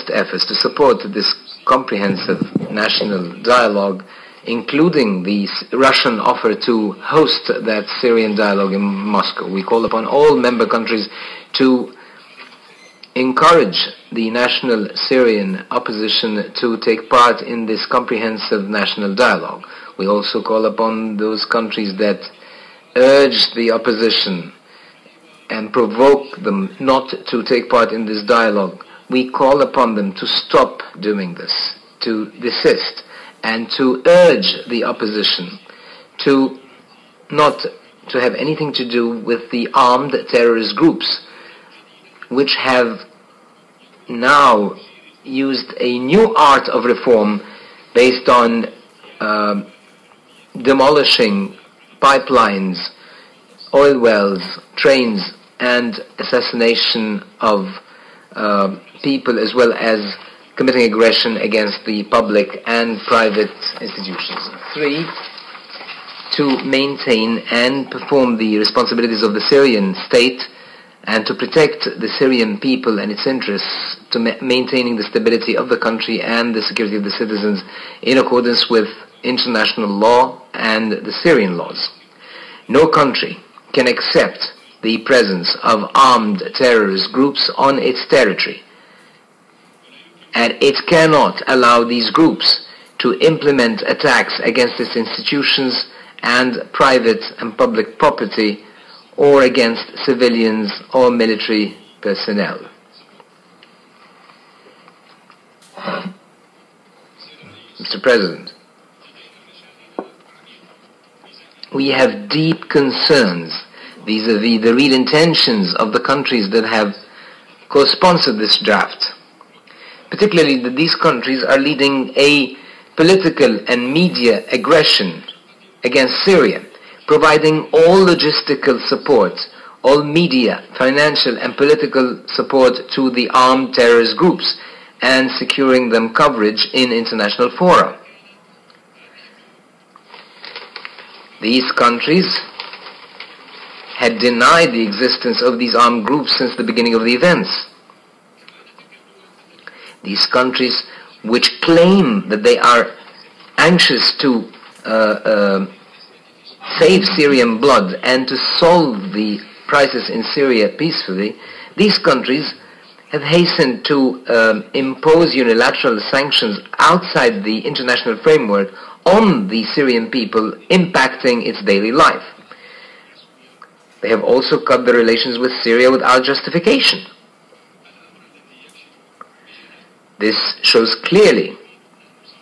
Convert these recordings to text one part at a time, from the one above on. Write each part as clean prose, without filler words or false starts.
utmost efforts to support this comprehensive national dialogue, including the Russian offer to host that Syrian dialogue in Moscow. We call upon all member countries to encourage the national Syrian opposition to take part in this comprehensive national dialogue. We also call upon those countries that urge the opposition and provoke them not to take part in this dialogue. We call upon them to stop doing this, to desist, and to urge the opposition to not to have anything to do with the armed terrorist groups, which have now used a new art of reform based on demolishing pipelines, oil wells, trains, and assassination of people, as well as committing aggression against the public and private institutions. 3, to maintain and perform the responsibilities of the Syrian state and to protect the Syrian people and its interests, to maintaining the stability of the country and the security of the citizens in accordance with international law and the Syrian laws. No country can accept the presence of armed terrorist groups on its territory, and it cannot allow these groups to implement attacks against its institutions and private and public property, or against civilians or military personnel. Mr. President, we have deep concerns vis-à-vis the real intentions of the countries that have co-sponsored this draft, particularly that these countries are leading a political and media aggression against Syria, providing all logistical support, all media, financial and political support to the armed terrorist groups, and securing them coverage in international fora. These countries had denied the existence of these armed groups since the beginning of the events. These countries, which claim that they are anxious to save Syrian blood and to solve the crisis in Syria peacefully, these countries have hastened to impose unilateral sanctions outside the international framework on the Syrian people, impacting its daily life. They have also cut their relations with Syria without justification. This shows clearly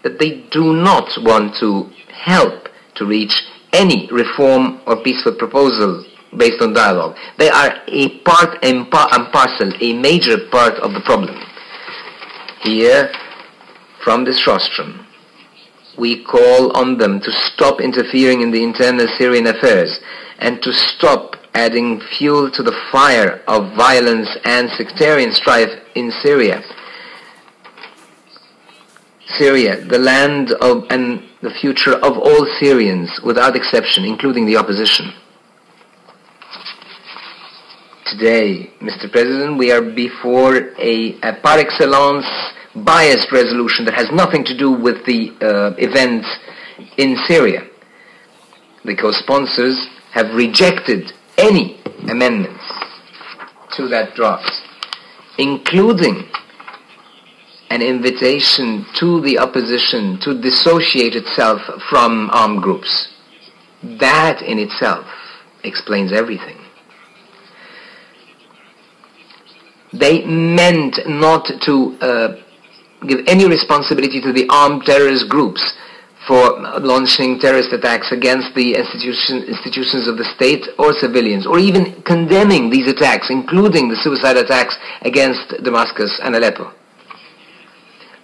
that they do not want to help to reach any reform or peaceful proposal based on dialogue. They are a part and parcel, a major part of the problem. Here, from this rostrum, we call on them to stop interfering in the internal Syrian affairs and to stop adding fuel to the fire of violence and sectarian strife in Syria. Syria, the land of and the future of all Syrians, without exception, including the opposition. Today, Mr. President, we are before a par excellence biased resolution that has nothing to do with the events in Syria. The co-sponsors have rejected any amendments to that draft, including an invitation to the opposition to dissociate itself from armed groups. That in itself explains everything. They meant not to give any responsibility to the armed terrorist groups for launching terrorist attacks against the institutions of the state or civilians, or even condemning these attacks, including the suicide attacks against Damascus and Aleppo.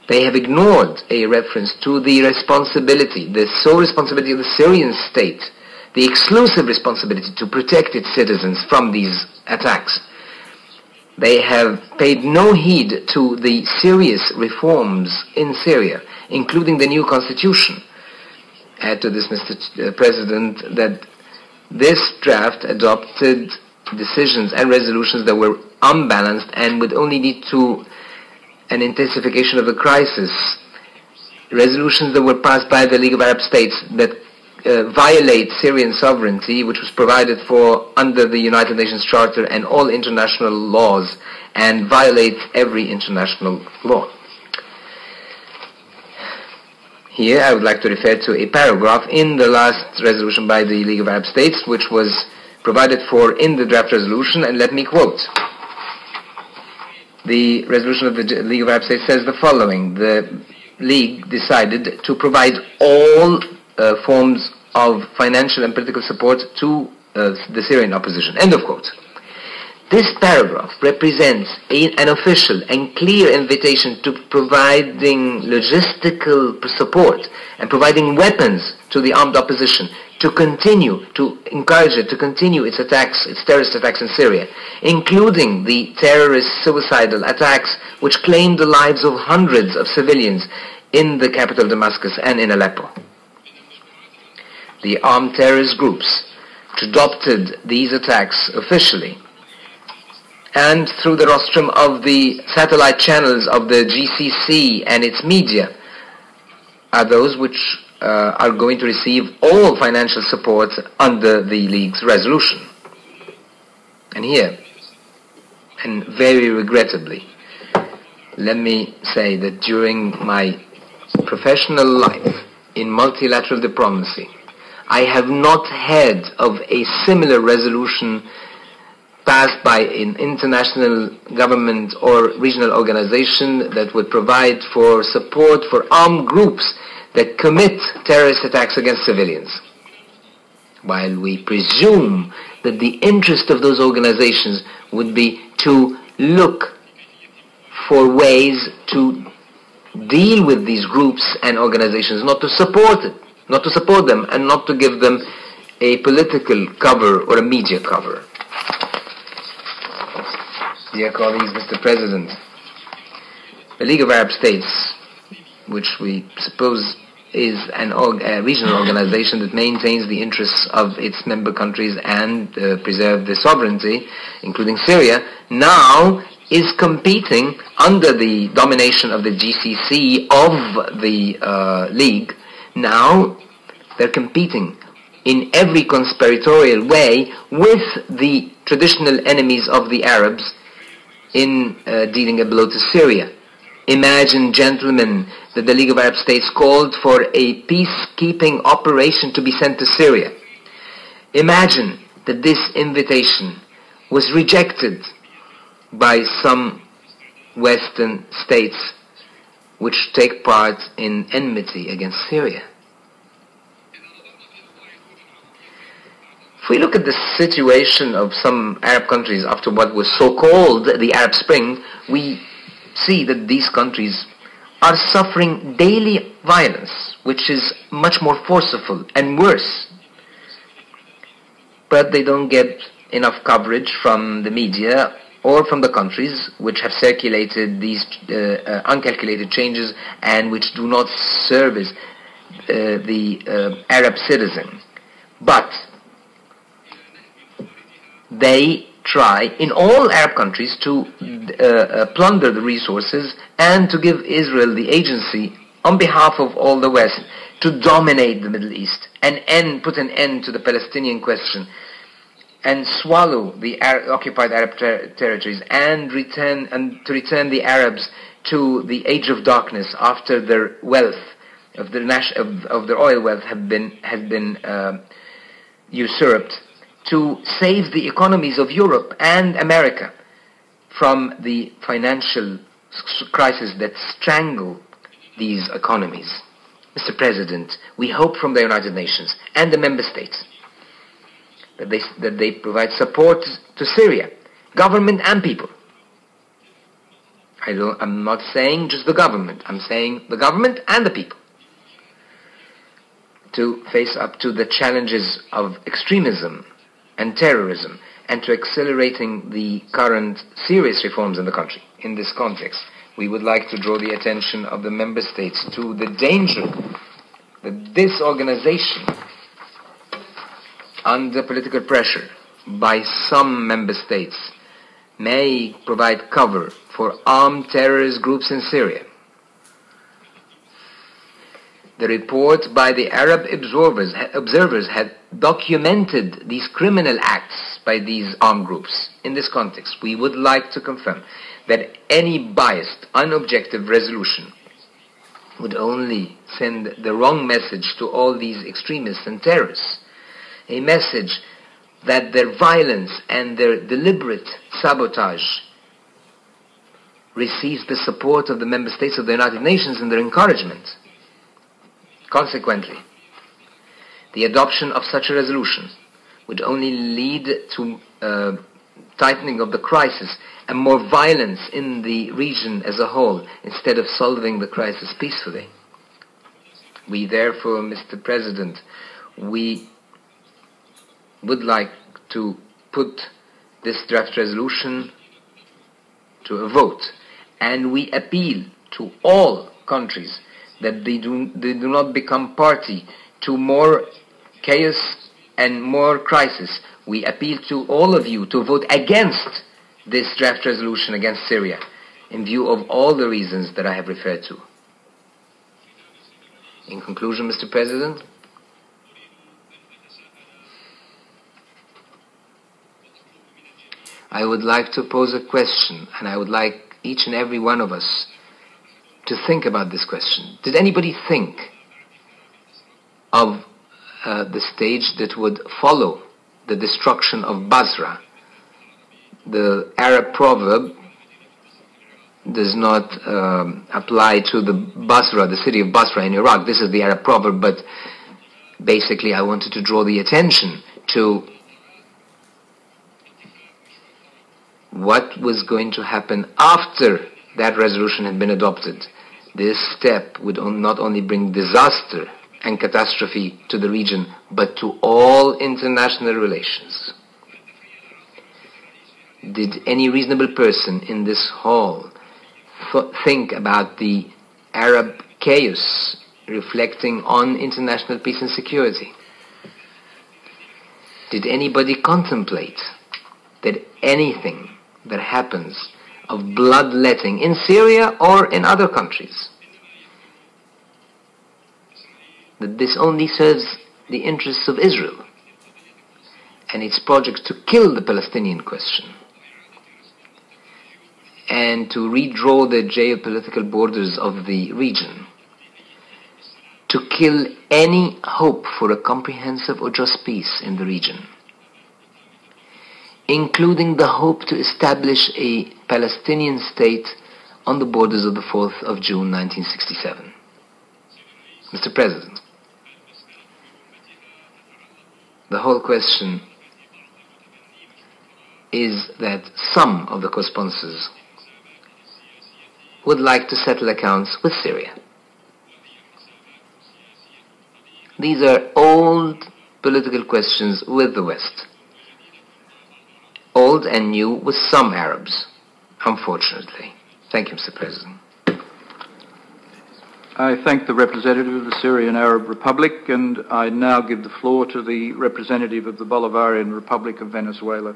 They have ignored a reference to the responsibility, the sole responsibility of the Syrian state, the exclusive responsibility to protect its citizens from these attacks. They have paid no heed to the serious reforms in Syria, including the new constitution. Add to this, Mr. President, that this draft adopted decisions and resolutions that were unbalanced and would only lead to an intensification of the crisis, resolutions that were passed by the League of Arab States that violate Syrian sovereignty, which was provided for under the United Nations Charter and all international laws, and violate every international law. Here I would like to refer to a paragraph in the last resolution by the League of Arab States, which was provided for in the draft resolution, and let me quote. The resolution of the League of Arab States says the following: the League decided to provide all forms of financial and political support to the Syrian opposition. End of quote. This paragraph represents an official and clear invitation to providing logistical support and providing weapons to the armed opposition to continue, to encourage it to continue its attacks, its terrorist attacks in Syria, including the terrorist suicidal attacks which claimed the lives of hundreds of civilians in the capital Damascus and in Aleppo. The armed terrorist groups adopted these attacks officially and through the rostrum of the satellite channels of the GCC and its media are those which are going to receive all financial support under the League's resolution. And here, and very regrettably, let me say that during my professional life in multilateral diplomacy, I have not heard of a similar resolution passed by an international government or regional organization that would provide for support for armed groups that commit terrorist attacks against civilians. While we presume that the interest of those organizations would be to look for ways to deal with these groups and organizations, not to support them, and not to give them a political cover or a media cover. Dear colleagues, Mr. President, the League of Arab States, which we suppose is a regional organization that maintains the interests of its member countries and preserve their sovereignty, including Syria, now is competing under the domination of the GCC of the League. Now they're competing in every conspiratorial way with the traditional enemies of the Arabs in dealing a blow to Syria. Imagine, gentlemen, that the League of Arab States called for a peacekeeping operation to be sent to Syria. Imagine that this invitation was rejected by some Western states which take part in enmity against Syria. If we look at the situation of some Arab countries after what was so-called the Arab Spring, we see that these countries are suffering daily violence, which is much more forceful and worse. But they don't get enough coverage from the media or from the countries which have circulated these uncalculated changes and which do not service the Arab citizen. But they try in all Arab countries to plunder the resources and to give Israel the agency on behalf of all the West to dominate the Middle East and put an end to the Palestinian question and swallow the occupied Arab territories and to return the Arabs to the age of darkness after their wealth of their oil wealth has been usurped, to save the economies of Europe and America from the financial crisis that strangle these economies. Mr. President, we hope from the United Nations and the member states that they provide support to Syria, government and people. I'm not saying just the government, I'm saying the government and the people, to face up to the challenges of extremism and terrorism, and to accelerating the current serious reforms in the country. In this context, we would like to draw the attention of the member states to the danger that this organization, under political pressure by some member states, may provide cover for armed terrorist groups in Syria. The report by the Arab observers had documented these criminal acts by these armed groups. In this context, we would like to confirm that any biased, unobjective resolution would only send the wrong message to all these extremists and terrorists, a message that their violence and their deliberate sabotage receives the support of the member states of the United Nations and their encouragement. Consequently, the adoption of such a resolution would only lead to tightening of the crisis and more violence in the region as a whole, instead of solving the crisis peacefully. We therefore, Mr. President, we would like to put this draft resolution to a vote, and we appeal to all countries that they do not become party to more chaos and more crisis. We appeal to all of you to vote against this draft resolution against Syria, in view of all the reasons that I have referred to. In conclusion, Mr. President, I would like to pose a question, and I would like each and every one of us to think about this question. Did anybody think of the stage that would follow the destruction of Basra? The Arab proverb does not apply to the Basra, the city of Basra in Iraq. This is the Arab proverb, but basically I wanted to draw the attention to what was going to happen after that resolution had been adopted. This step would not only bring disaster and catastrophe to the region, but to all international relations. Did any reasonable person in this hall think about the Arab chaos reflecting on international peace and security? Did anybody contemplate that anything that happens of bloodletting in Syria or in other countries, that this only serves the interests of Israel and its project to kill the Palestinian question and to redraw the geopolitical borders of the region, to kill any hope for a comprehensive or just peace in the region, including the hope to establish a Palestinian state on the borders of the 4th of June 1967. Mr. President, the whole question is that some of the co-sponsors would like to settle accounts with Syria. These are old political questions with the West. Old and new with some Arabs, unfortunately. Thank you, Mr. President. I thank the representative of the Syrian Arab Republic, and I now give the floor to the representative of the Bolivarian Republic of Venezuela.